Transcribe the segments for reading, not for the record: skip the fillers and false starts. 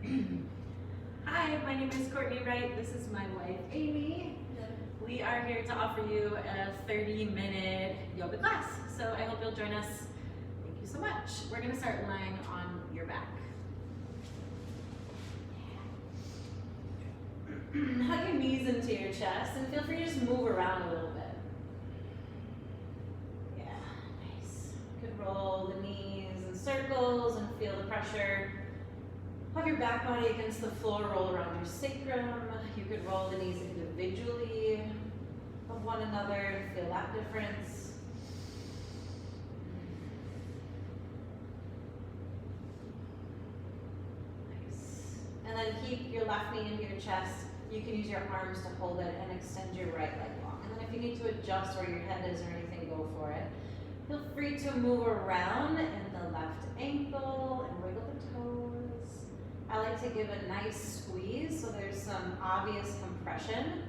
Hi, my name is Courtney Wright. This is my wife, Amy. We are here to offer you a 30-minute yoga class. So I hope you'll join us. Thank you so much. We're going to start lying on your back. Hug your knees into your chest and feel free to just move around a little bit. Yeah, nice. You could roll the knees in circles and feel the pressure. Have your back body against the floor, roll around your sacrum. You could roll the knees individually of one another and feel that difference. Nice. And then keep your left knee into your chest. You can use your arms to hold it and extend your right leg long. And then if you need to adjust where your head is or anything, go for it. Feel free to move around in the left ankle and wiggle the toes. I like to give a nice squeeze so there's some obvious compression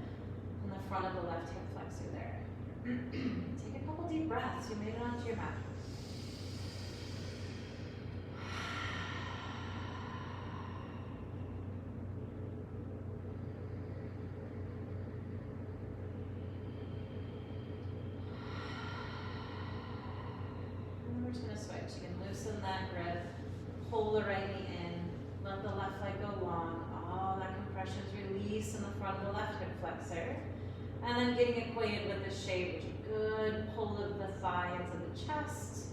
in the front of the left hip flexor there. Take a couple deep breaths. You made it onto your mat. And we're just going to switch. You can loosen that grip, hold the right knee in. Let the left leg go long. All that compression is released in the front of the left hip flexor. And then getting acquainted with the shape, which is good pull of the thigh into the chest.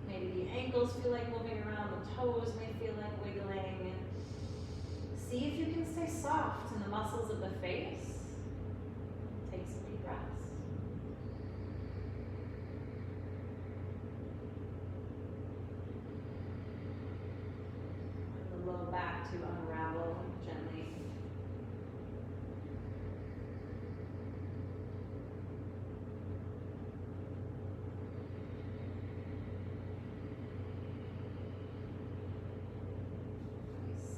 Maybe the ankles feel like moving around, the toes may feel like wiggling. See if you can stay soft in the muscles of the face. Take some deep breaths. Low back to unravel gently. Nice.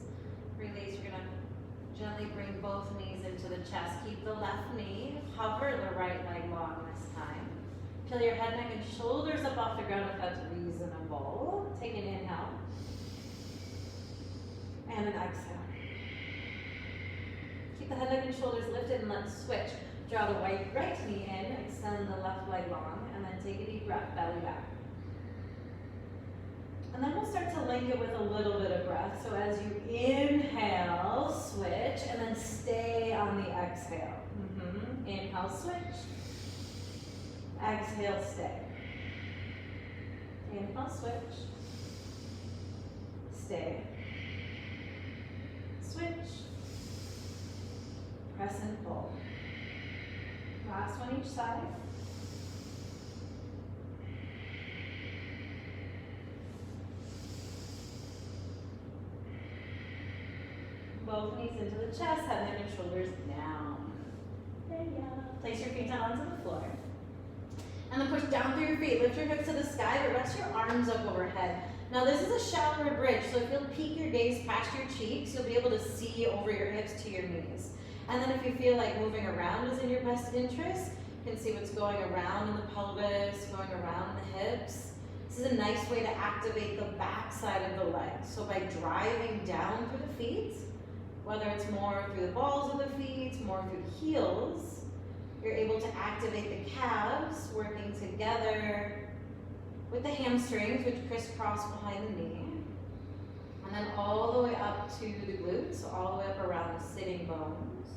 Release. You're going to gently bring both knees into the chest. Keep the left knee. Hover the right leg long this time. Peel your head, neck, and shoulders up off the ground if that's reasonable. Take an inhale. And an exhale. Keep the head, neck, and shoulders lifted and let's switch. Draw the right knee in, extend the left leg long, and then take a deep breath, belly back. And then we'll start to link it with a little bit of breath. So as you inhale, switch, and then stay on the exhale. Inhale, switch. Exhale, stay. Inhale, switch. Stay. Switch, press and pull. Last one each side. Both knees into the chest, head, neck, and shoulders down. There you go. Place your feet down onto the floor. And then push down through your feet. Lift your hips to the sky, but rest your arms up overhead. Now this is a shallower bridge, so if you'll peek your gaze past your cheeks, you'll be able to see over your hips to your knees. And then if you feel like moving around is in your best interest, you can see what's going around in the pelvis, going around the hips. This is a nice way to activate the back side of the leg. So by driving down through the feet, whether it's more through the balls of the feet, more through the heels, you're able to activate the calves, working together with the hamstrings, which crisscross behind the knee. And then all the way up to the glutes, so all the way up around the sitting bones.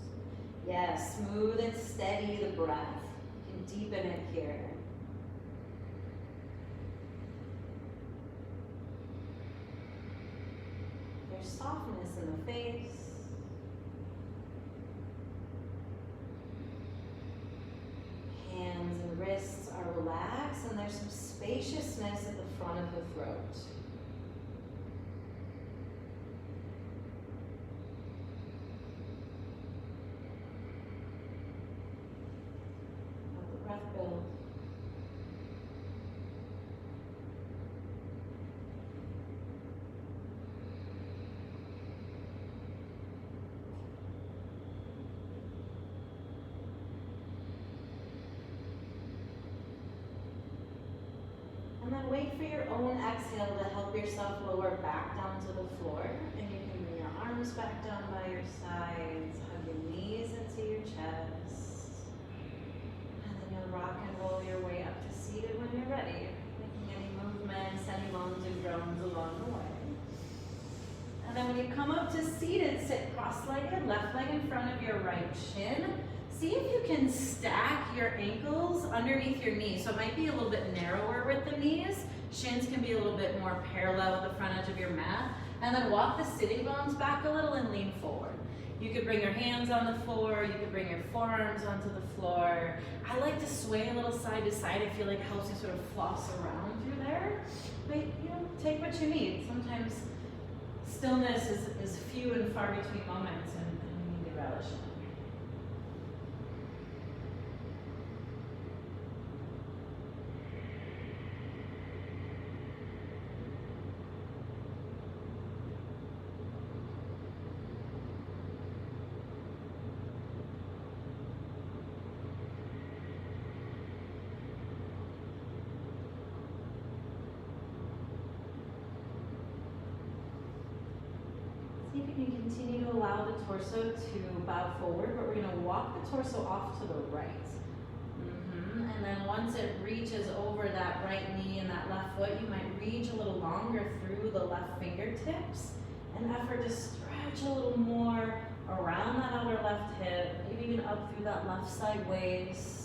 Yes, smooth and steady the breath. You can deepen it here. There's softness in the face. Hands and wrists are relaxed, and there's some spaciousness at the front of the throat. Let the breath build. And then wait for your own exhale to help yourself lower back down to the floor. And you can bring your arms arms back down by your sides. Hug your knees into your chest. And then you'll rock and roll your way up to seated when you're ready. Making any movements, any moans and groans along the way. And then when you come up to seated, sit cross-legged, left leg in front of your right shin. See if you can stack your ankles underneath your knees. So it might be a little bit narrower with the knees. Shins can be a little bit more parallel with the front edge of your mat. And then walk the sitting bones back a little and lean forward. You could bring your hands on the floor. You could bring your forearms onto the floor. I like to sway a little side to side. I feel like it helps you sort of floss around through there. But take what you need. Sometimes stillness is few and far between moments, and we need to relish it. See if you can continue to allow the torso to bow forward, but we're going to walk the torso off to the right. And then once it reaches over that right knee and that left foot, you might reach a little longer through the left fingertips. An effort to stretch a little more around that outer left hip, maybe even up through that left side waist.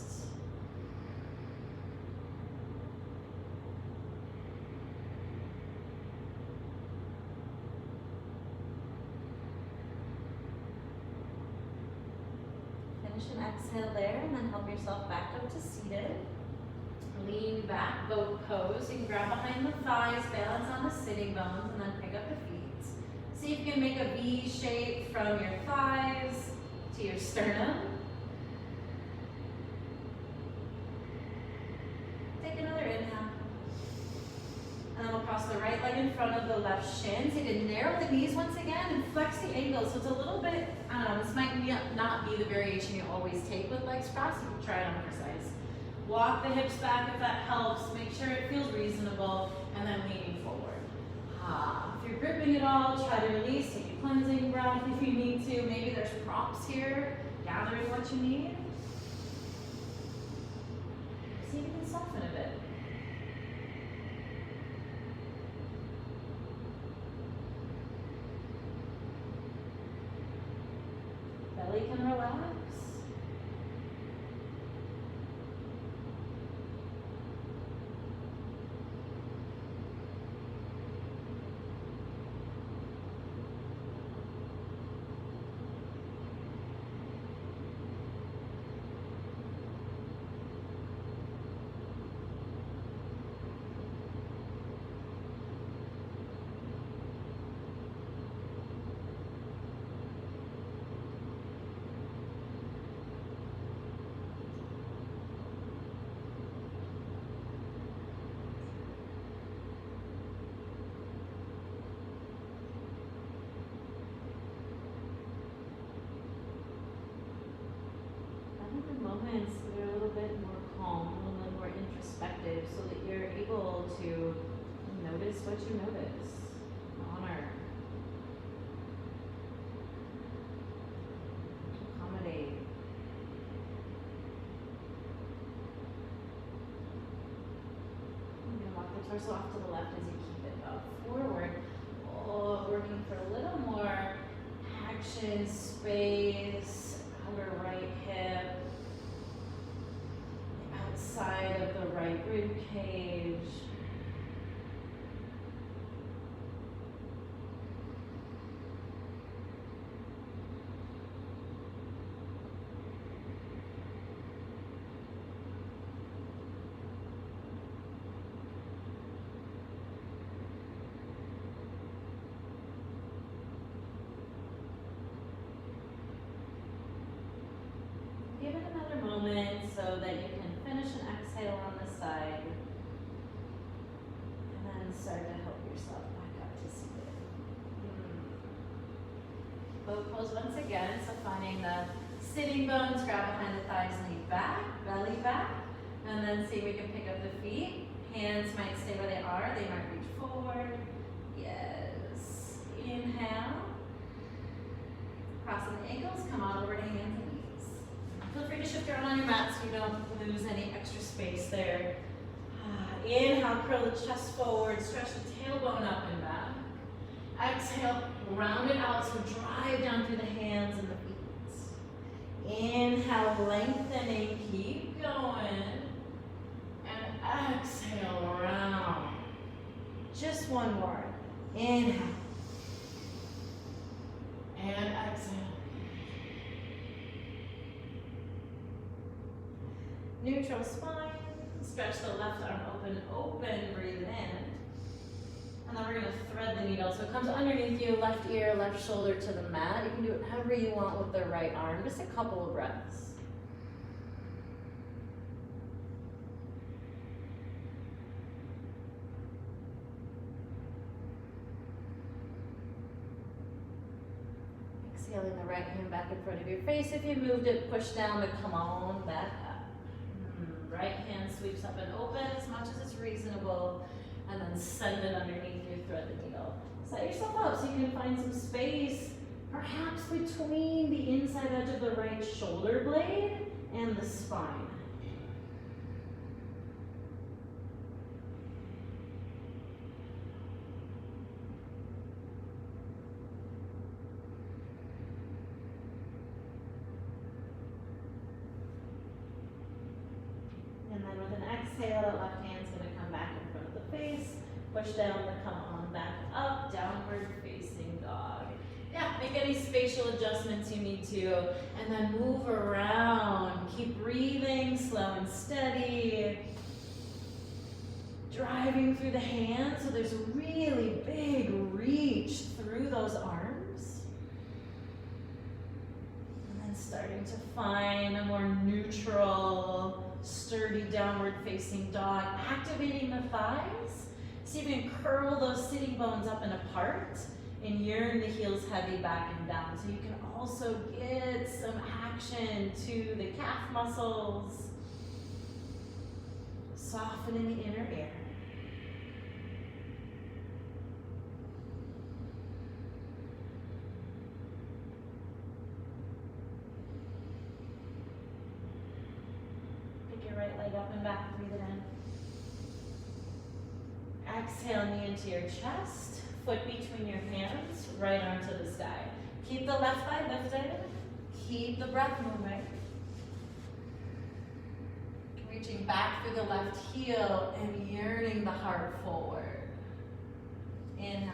Finish an exhale there, and then help yourself back up to seated. Lean back, boat pose. You can grab behind the thighs, balance on the sitting bones, and then pick up the feet. See if you can make a V shape from your thighs to your sternum. Take another inhale. And then we'll cross the right leg in front of the left shin. So you can narrow the knees once again and flex the ankles. So it's a little bit, I don't know, this might not be the variation you always take with legs crossed. You can try it on for size. Walk the hips back if that helps. Make sure it feels reasonable. And then leaning forward. If you're gripping it all, try to release. Take a cleansing breath if you need to. Maybe there's props here. Gathering what you need. See if you can soften a bit. Belly can relax. Moments that are a little bit more calm, a little bit more introspective, so that you're able to notice what you notice, honor, accommodate. You're going to walk the torso off to the left as you keep it up forward, working for a little more action, space, outer right hip. Side of the right rib cage. Give it another moment so that you can finish an exhale on the side, and then start to help yourself back up to seated. Boat pose once again, so finding the sitting bones, grab behind the thighs, lean back, belly back, and then see if we can pick up the feet. Hands might stay where they are, they might reach forward. Yes. Inhale. ankles, come on over to hands and knees. Feel free to shift around on your mat so you don't lose any extra space there. Inhale, curl the chest forward, stretch the tailbone up and back. Exhale, round it out, so drive down through the hands and the feet. Inhale, lengthening, keep going. And exhale, round. Just one more. Inhale. And exhale. Neutral spine. Stretch the left arm open, breathe it in. And then we're going to thread the needle. So it comes underneath you, left ear, left shoulder to the mat. You can do it however you want with the right arm. Just a couple of breaths. Exhaling the right hand back in front of your face. If you moved it, push down to come on back up. Right hand sweeps up and open as much as it's reasonable, and then send it underneath you, thread the needle. Set yourself up so you can find some space, perhaps between the inside edge of the right shoulder blade and the spine. And then with an exhale, the left hand's going to come back in front of the face. Push down to come on back up, downward facing dog. Yeah, make any spatial adjustments you need to. And then move around. Keep breathing, slow and steady. Driving through the hands, so there's a really big reach through those arms. And then starting to find a more neutral, sturdy downward facing dog, activating the thighs. See if you can curl those sitting bones up and apart and yearn the heels heavy back and down. So you can also get some action to the calf muscles. Softening the inner ear. Right leg up and back, breathe it in. Exhale, knee into your chest, foot between your hands, right arm to the sky. Keep the left thigh lifted, keep the breath moving. Reaching back through the left heel and yearning the heart forward. Inhale.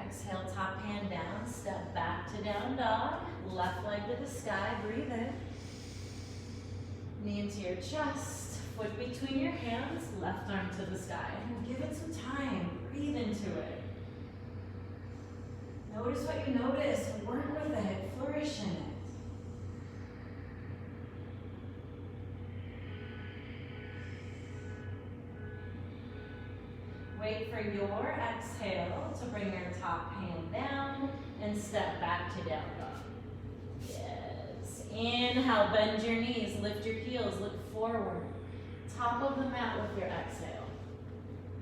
Exhale, top hand down, step back to down dog, left leg to the sky, breathe in. Knee into your chest, foot between your hands, left arm to the sky. And give it some time, breathe into it. Notice what you notice, work with it, flourish in it. Wait for your exhale to bring your top hand down and step back to down dog. Inhale, bend your knees, lift your heels, look forward. Top of the mat with your exhale.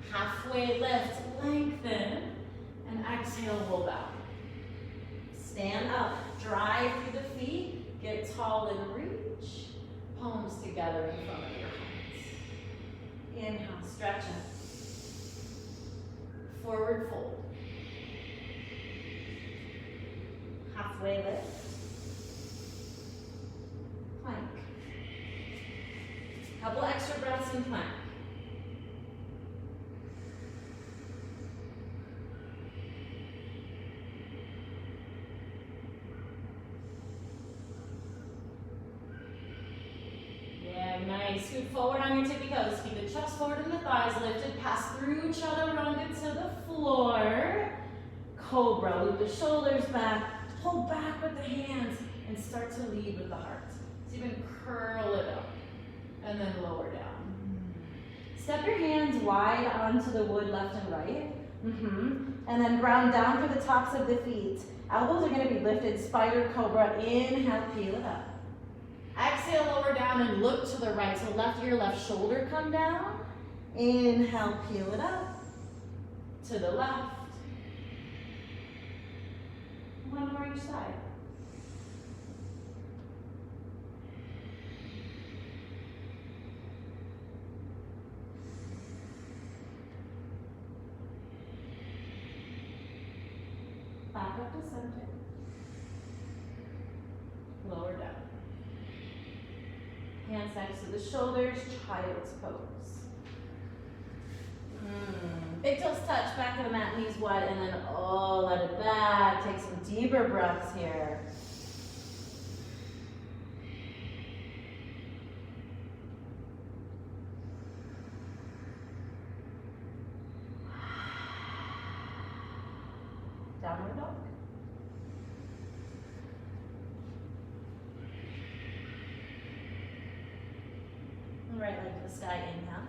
Halfway lift, lengthen, and exhale, roll down. Stand up, drive through the feet, get tall and reach. Palms together in front of your hands. Inhale, stretch it. Forward fold. Halfway lift. Plank. Couple extra breaths in plank. Yeah, nice. Scoot forward on your tippy toes. Keep the chest forward and the thighs lifted. Pass through chaturanga to the floor. Cobra. Loop the shoulders back. Pull back with the hands and start to lead with the heart. So you can curl it up and then lower down. Step your hands wide onto the wood left and right. And then ground down for the tops of the feet. Elbows are going to be lifted, spider cobra. Inhale, peel it up. Exhale, lower down and look to the right. So left ear, left shoulder come down. Inhale, peel it up. To the left. One more each side. Back up to center. Lower down. Hands next to the shoulders, child's pose. Big toes touch, back of the mat, knees wide, and then let it back. Take some deeper breaths here. Downward dog. Right leg to the sky, inhale.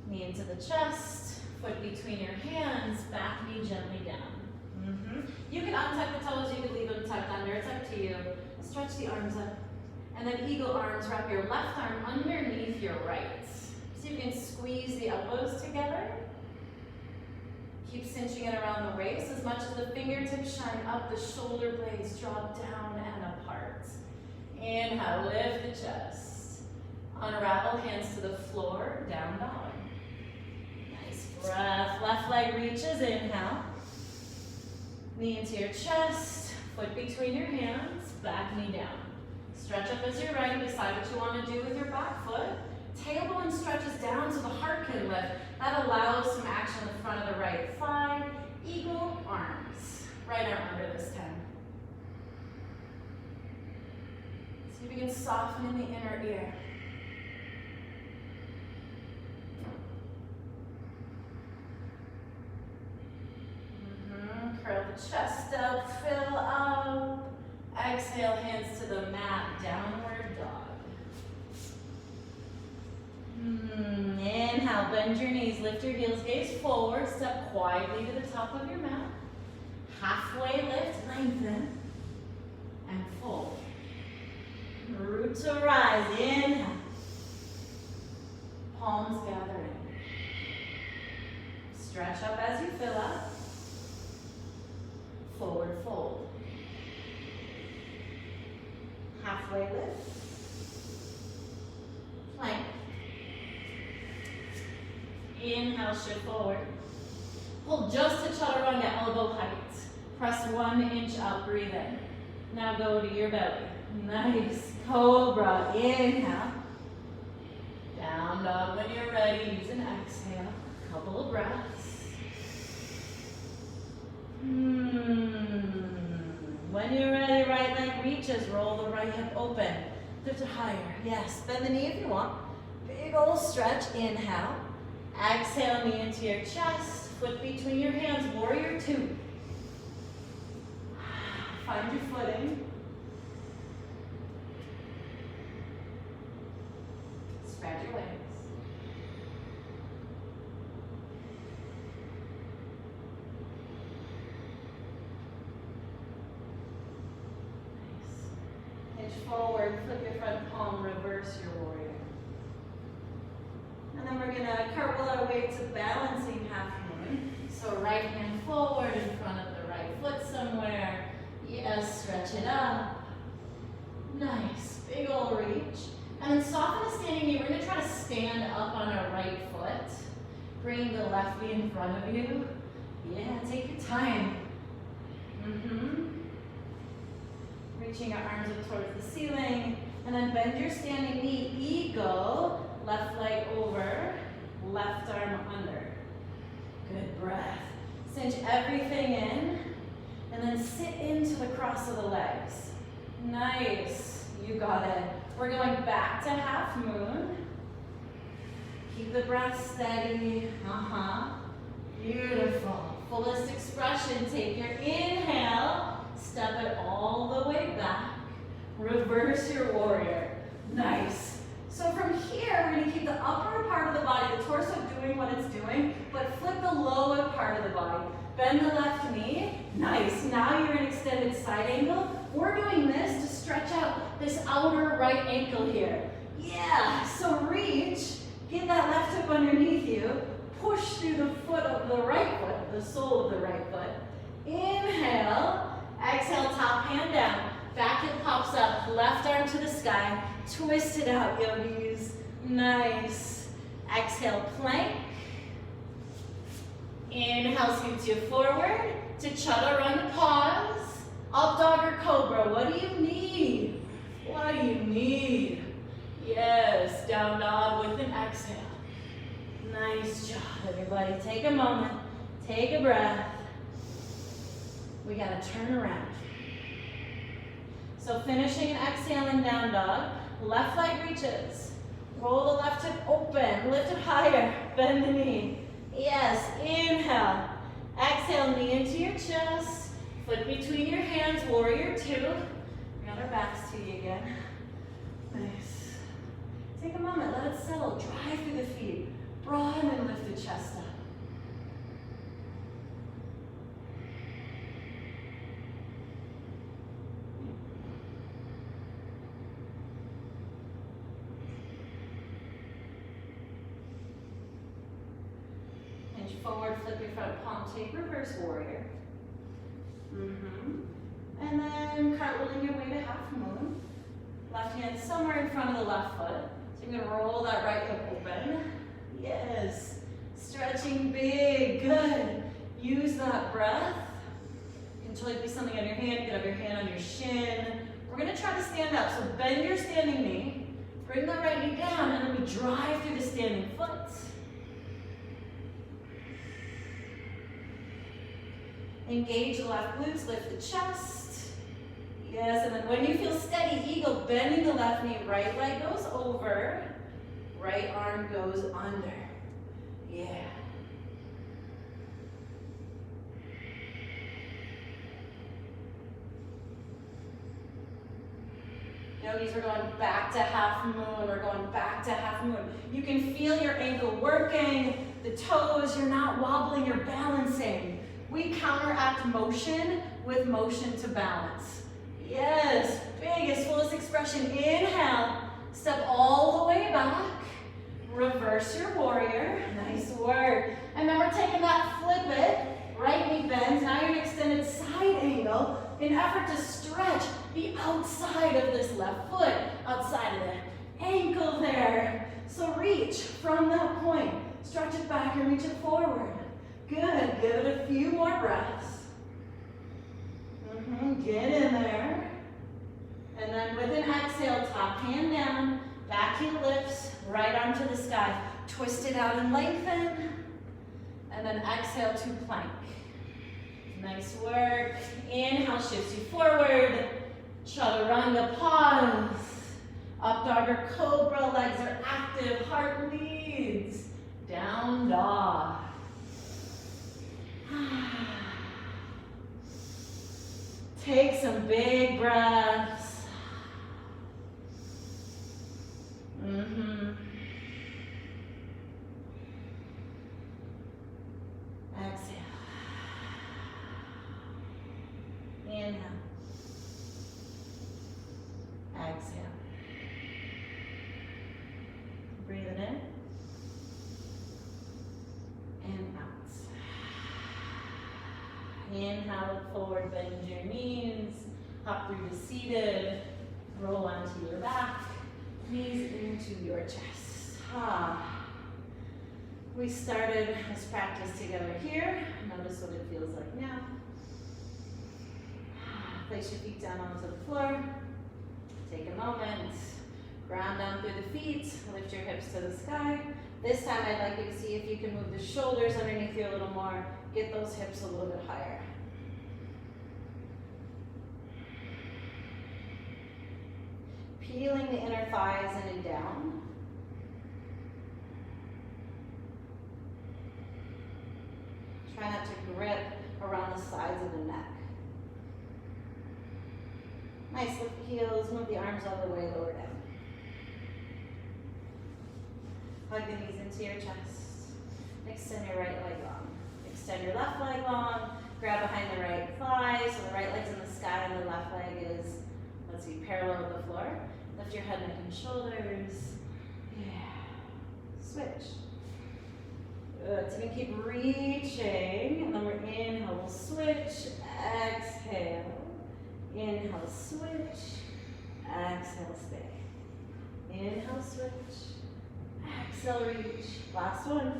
Knee into the chest, foot between your hands, back knee gently down. You can untuck the toes, you can leave them tucked under, it's up to you. Stretch the arms up. And then eagle arms, wrap your left arm underneath your right. See if you can squeeze the elbows together. Keep cinching it around the waist as much as the fingertips shine up, the shoulder blades drop down and apart. Inhale, lift the chest. Unravel, hands to the floor, down dog. Nice breath. Left leg reaches, inhale. Knee into your chest, foot between your hands, back knee down. Stretch up as you're ready, decide what you want to do with your back foot. Tailbone stretches down so the heart can lift. That allows some action in the front of the right thigh. Eagle arms. Right arm under this time. See if you can soften in the inner ear. Curl the chest up, fill up. Exhale, hands to the mat, downward dog. Inhale, bend your knees, lift your heels, gaze forward, step quietly to the top of your mat. Halfway lift, lengthen, and fold. Root to rise, inhale. Palms gather in. Stretch up as you fill up. Forward fold. Halfway lift. Plank. Inhale, shift forward. Hold just to chaturanga, elbow height. Press 1 inch up, breathe in. Now go to your belly. Nice. Cobra, inhale. Down dog when you're ready, use an exhale. Couple of breaths. When you're ready, right leg reaches, roll the right hip open. Lift it higher, yes. Bend the knee if you want. Big old stretch, inhale. Exhale, knee into your chest, foot between your hands, warrior 2. Find your footing. Spread your wings. Nice. Hinge forward, flip your front palm, reverse your warrior. And then we're gonna cartwheel our way to balancing half moon. So right hand forward in front of the right foot somewhere. Yes, stretch it up. Nice, big old reach. And then soften the standing knee. We're gonna try to stand up on our right foot. Bring the left knee in front of you. Yeah, take your time. Reaching our arms up towards the ceiling. And then bend your standing knee, eagle. Left leg over, left arm under. Good breath. Cinch everything in, and then sit into the cross of the legs. Nice, you got it. We're going back to half moon. Keep the breath steady, Beautiful. Fullest expression, take your inhale, step it all the way back. Reverse your warrior, nice. So from here, we're gonna keep the upper part of the body, the torso doing what it's doing, but flip the lower part of the body. Bend the left knee, nice. Now you're in extended side angle. We're doing this to stretch out this outer right ankle here. Yeah, so reach, get that left hip underneath you, push through the foot of the right foot, the sole of the right foot. Inhale, Exhale, top hand down. Back heel pops up, left arm to the sky. Twist it out, yogis. Nice. Exhale, plank. Inhale, scoots you forward to chaturanga pause. Up dog or cobra, what do you need? What do you need? Yes, down dog with an exhale. Nice job, everybody. Take a moment, take a breath. We gotta turn around. So finishing and exhaling down dog, left leg reaches. Roll the left hip open, lift it higher, bend the knee. Yes, inhale. Exhale, knee into your chest. Foot between your hands, warrior two. Bring our backs to you again. Nice. Take a moment, let it settle. Drive through the feet. Broaden and lift the chest up. Hinge forward, flip your front palm, take reverse warrior. And then cartwheeling your way to half moon. Left hand somewhere in front of the left foot. So you're gonna roll that right hip open. Yes. Stretching big, good. Use that breath. You can totally be something on your hand, get up your hand on your shin. We're gonna try to stand up. So bend your standing knee. Bring the right knee down and then we drive through the standing foot. Engage the left glutes, lift the chest. Yes, and then when you feel steady, eagle, bending the left knee, right leg goes over, right arm goes under. Yeah. Yogis, we're going back to half moon, we're going back to half moon. You can feel your ankle working, the toes, you're not wobbling, you're balancing. We counteract motion with motion to balance. Yes, biggest, fullest expression. Inhale, step all the way back. Reverse your warrior. Nice work. And then we're taking that flip it. Right knee bends. Now you're in extended side angle in effort to stretch the outside of this left foot, outside of the ankle there. So reach from that point. Stretch it back and reach it forward. Good, give it a few more breaths. Get in there. And then with an exhale, top hand down, back heel lifts, right arm to the sky. Twist it out and lengthen. And then exhale to plank. Nice work. Inhale, shifts you forward. Chaturanga pause. Up dog or cobra, legs are active, heart leads. Down dog. Take some big breaths. Exhale. Inhale. Exhale. Breathing in. And out. Inhale, look forward, bend your knees, hop through to seated, roll onto your back, knees into your chest. We started this practice together here. Notice what it feels like now. Place your feet down onto the floor. Take a moment. Ground down through the feet. Lift your hips to the sky. This time I'd like you to see if you can move the shoulders underneath you a little more. Get those hips a little bit higher. Peeling the inner thighs in and down. Try not to grip around the sides of the neck. Nice, lift the heels, move the arms all the way, lower down. Hug the knees into your chest. Extend your right leg long. Extend your left leg long. Grab behind the right thigh, so the right leg's in the sky and the left leg is, let's see, parallel with the floor. Lift your head, neck, and shoulders. Yeah. Switch. Good. So you can keep reaching, and then we're inhale, we'll switch. Exhale. Inhale, switch. Exhale, stay. Inhale, switch. Exhale, reach. Last one.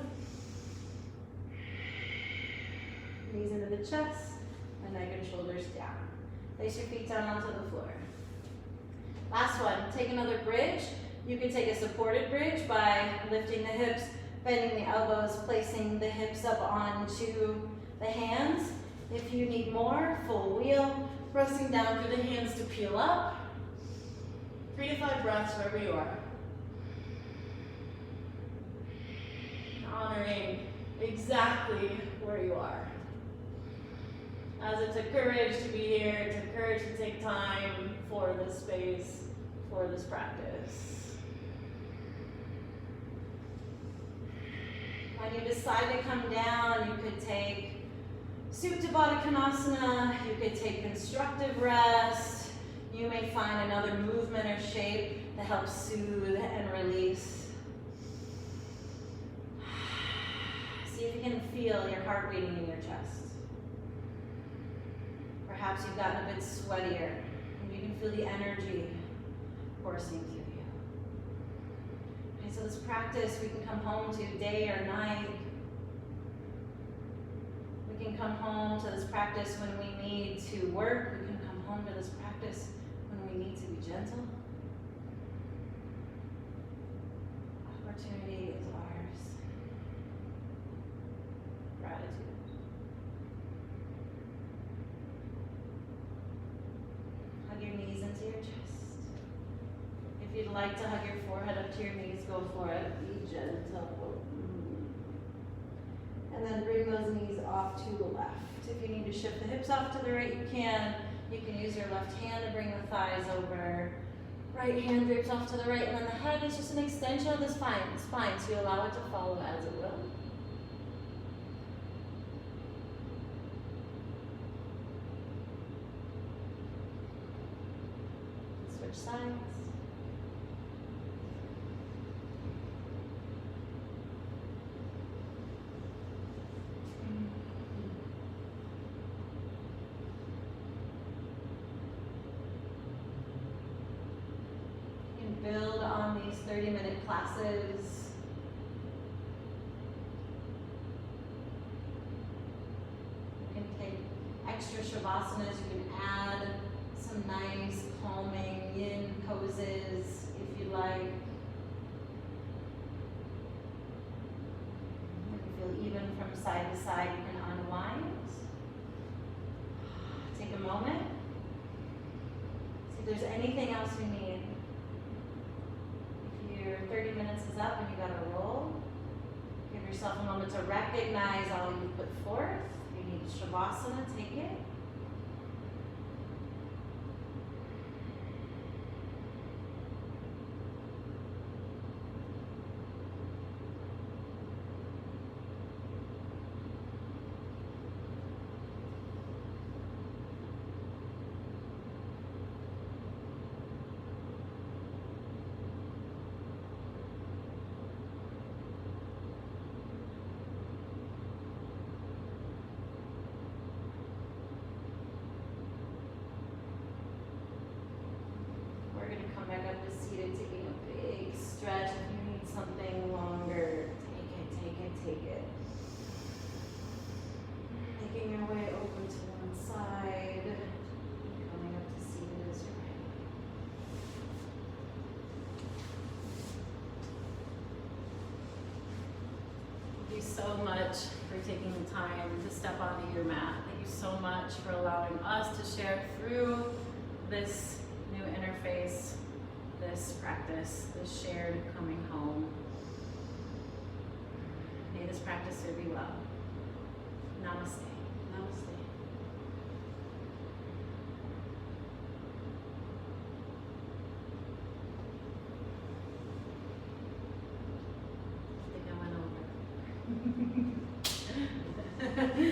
Knees into the chest, and neck and shoulders down. Place your feet down onto the floor. Last one, take another bridge. You can take a supported bridge by lifting the hips, bending the elbows, placing the hips up onto the hands. If you need more, full wheel, pressing down through the hands to peel up. 3 to 5 breaths wherever you are. Honoring exactly where you are. As it took courage to be here, it took courage to take time for this space, for this practice. When you decide to come down, you could take Supta Baddha Konasana, you could take constructive rest. You may find another movement or shape that helps soothe and release. See if you can feel your heart beating in your chest. Perhaps you've gotten a bit sweatier, and you can feel the energy coursing through you. Okay, so this practice we can come home to day or night. We can come home to this practice when we need to work. We can come home to this practice when we need to be gentle. Opportunity is ours. Gratitude. Hug your knees into your chest. If you'd like to hug your forehead up to your knees, go for it. Be gentle. And then bring those knees off to the left. If you need to shift the hips off to the right, you can. You can use your left hand to bring the thighs over. Right hand drapes off to the right, and then the head is just an extension of the spine, so you allow it to follow as it will. Switch sides. Build on these 30-minute classes. You can take extra shavasanas. You can add some nice calming yin poses if you like. If you feel even from side to side, you can unwind. Take a moment. See if there's anything else you need. Your 30 minutes is up and you gotta roll. Give yourself a moment to recognize all you put forth. If you need shavasana, take it. Back up to seated, taking a big stretch. If you need something longer, take it. Making your way over to one side. Coming up to seated as you're ready. Thank you so much for taking the time to step onto your mat. Thank you so much for allowing us to share through this new interface, this practice, this shared coming home. May this practice serve you well. Namaste. Namaste. I think I went over.